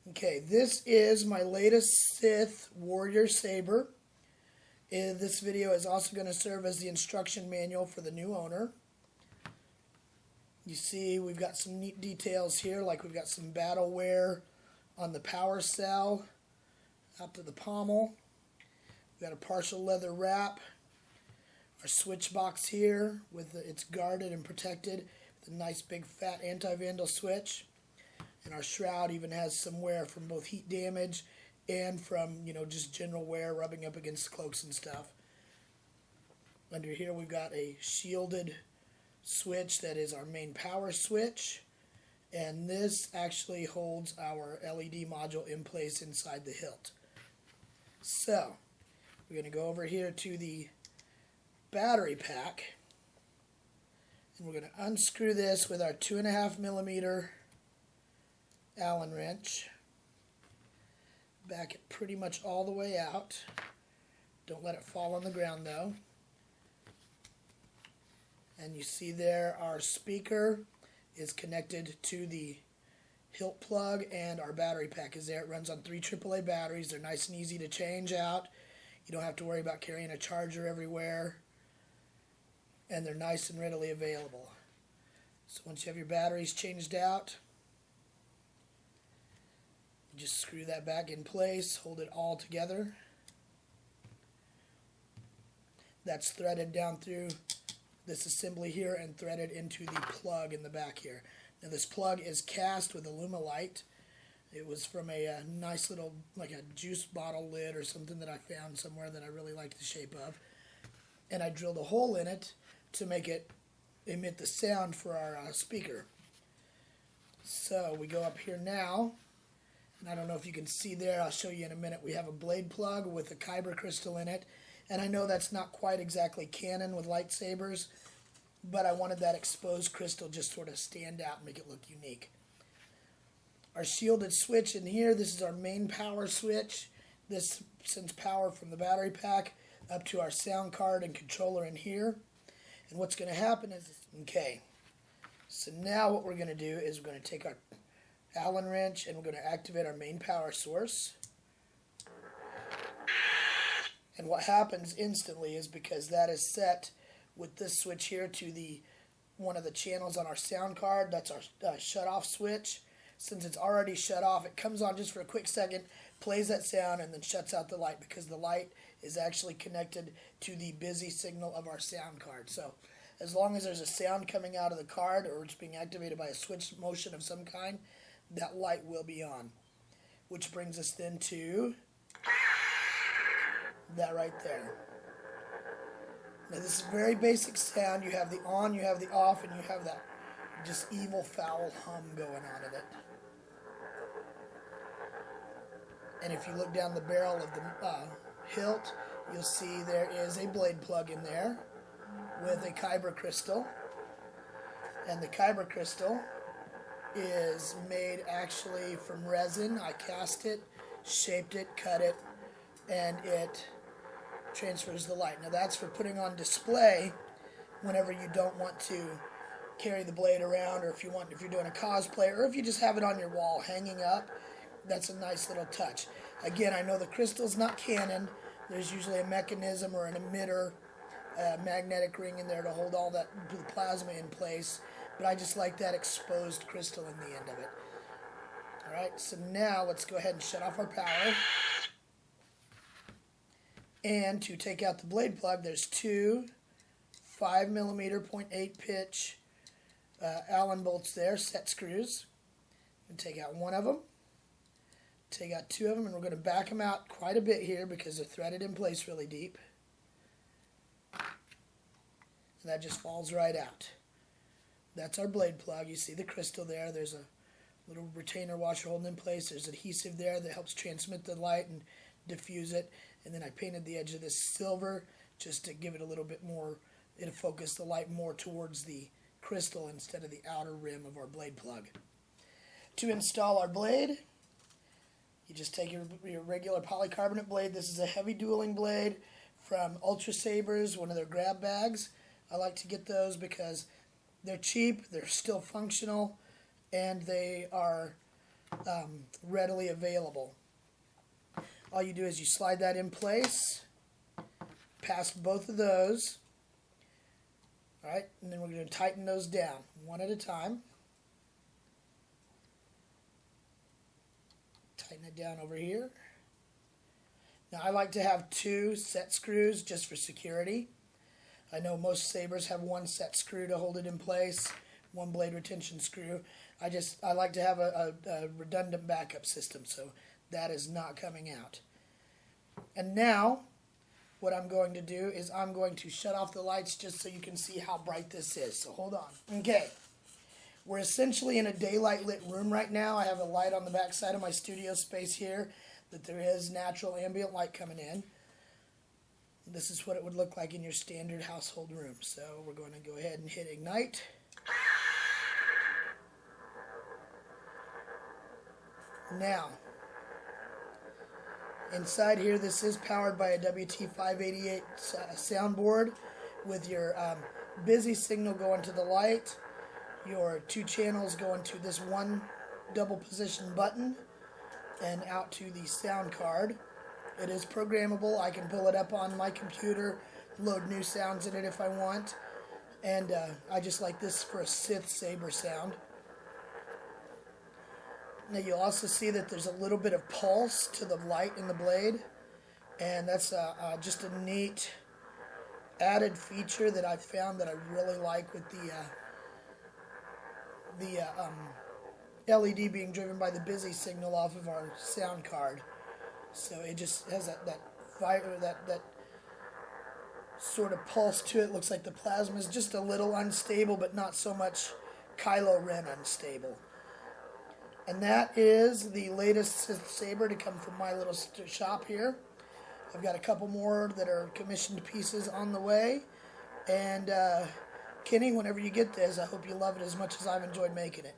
Okay, this is my latest Sith Warrior Saber. This video is also going to serve as the instruction manual for the new owner. You see we've got some neat details here, like we've got some battle wear on the power cell out to the pommel. We've got a partial leather wrap. Our switch box here, it's guarded and protected with a nice big fat anti-vandal switch. And our shroud even has some wear from both heat damage and from, just general wear rubbing up against cloaks and stuff. Under here we've got a shielded switch that is our main power switch. And this actually holds our LED module in place inside the hilt. So, we're going to go over here to the battery pack. And we're going to unscrew this with our 2.5mm Allen wrench. Back it pretty much all the way out. Don't let it fall on the ground though. And you see there our speaker is connected to the hilt plug, and our battery pack is there. It runs on 3 AAA batteries. They're nice and easy to change out. You don't have to worry about carrying a charger everywhere. And they're nice and readily available. So once you have your batteries changed out, you just screw that back in place, hold it all together. That's threaded down through this assembly here and threaded into the plug in the back here. Now this plug is cast with Alumilite. It was from a nice little, like a juice bottle lid or something that I found somewhere that I really liked the shape of. And I drilled a hole in it to make it emit the sound for our speaker. So we go up here now, and I don't know if you can see there, I'll show you in a minute. We have a blade plug with a kyber crystal in it, and I know that's not quite exactly canon with lightsabers, but I wanted that exposed crystal just sort of stand out and make it look unique. Our shielded switch in here, this is our main power switch. This sends power from the battery pack up to our sound card and controller in here. And what's going to happen is, okay, so now what we're going to do is we're going to take our Allen wrench and we're going to activate our main power source. And what happens instantly is, because that is set with this switch here to one of the channels on our sound card, that's our shut off switch. Since it's already shut off, it comes on just for a quick second, plays that sound, and then shuts out the light, because the light is actually connected to the busy signal of our sound card. So as long as there's a sound coming out of the card, or it's being activated by a switch motion of some kind, that light will be on. Which brings us then to that right there. Now this is a very basic sound. You have the on, you have the off, and you have that just evil, foul hum going on in it. And if you look down the barrel of the hilt, you'll see there is a blade plug in there with a kyber crystal. And the kyber crystal is made actually from resin. I cast it, shaped it, cut it, and it transfers the light. Now that's for putting on display whenever you don't want to carry the blade around, or if you're doing a cosplay, or if you just have it on your wall hanging up. That's a nice little touch. Again, I know the crystal's not canon. There's usually a mechanism or an emitter, a magnetic ring in there to hold all that plasma in place. But I just like that exposed crystal in the end of it. Alright, so now let's go ahead and shut off our power. And to take out the blade plug, there's 2 5mm 0.8 pitch Allen bolts there, set screws. And take out one of them. Take out 2 of them, and we're going to back them out quite a bit here because they're threaded in place really deep. And that just falls right out. That's our blade plug. You see the crystal there. There's a little retainer washer holding in place. There's adhesive there that helps transmit the light and diffuse it. And then I painted the edge of this silver just to give it a little bit more, it'll focus the light more towards the crystal instead of the outer rim of our blade plug. To install our blade, you just take your regular polycarbonate blade. This is a heavy dueling blade from Ultra Sabers, one of their grab bags. I like to get those because they're cheap, they're still functional, and they are readily available. All you do is you slide that in place, past both of those. All right, and then we're going to tighten those down one at a time. Tighten it down over here. Now I like to have 2 set screws just for security. I know most sabers have 1 set screw to hold it in place, 1 blade retention screw. I like to have a redundant backup system, so that is not coming out. And now what I'm going to do is I'm going to shut off the lights just so you can see how bright this is. So hold on. Okay. We're essentially in a daylight lit room right now. I have a light on the back side of my studio space here that there is natural ambient light coming in. This is what it would look like in your standard household room. So we're going to go ahead and hit ignite. Now, inside here, this is powered by a WT588 soundboard with your busy signal going to the light, your 2 channels going to this 1 double position button, and out to the sound card. It is programmable. I can pull it up on my computer, load new sounds in it if I want, and I just like this for a SIth saber sound. Now you'll also see that there's a little bit of pulse to the light in the blade, and that's just a neat added feature that I've found that I really like with the LED being driven by the busy signal off of our sound card. So it just has that sort of pulse to it. Looks like the plasma is just a little unstable, but not so much Kylo Ren unstable. And that is the latest SIth saber to come from my little shop here. I've got a couple more that are commissioned pieces on the way. And Kenny, whenever you get this, I hope you love it as much as I've enjoyed making it.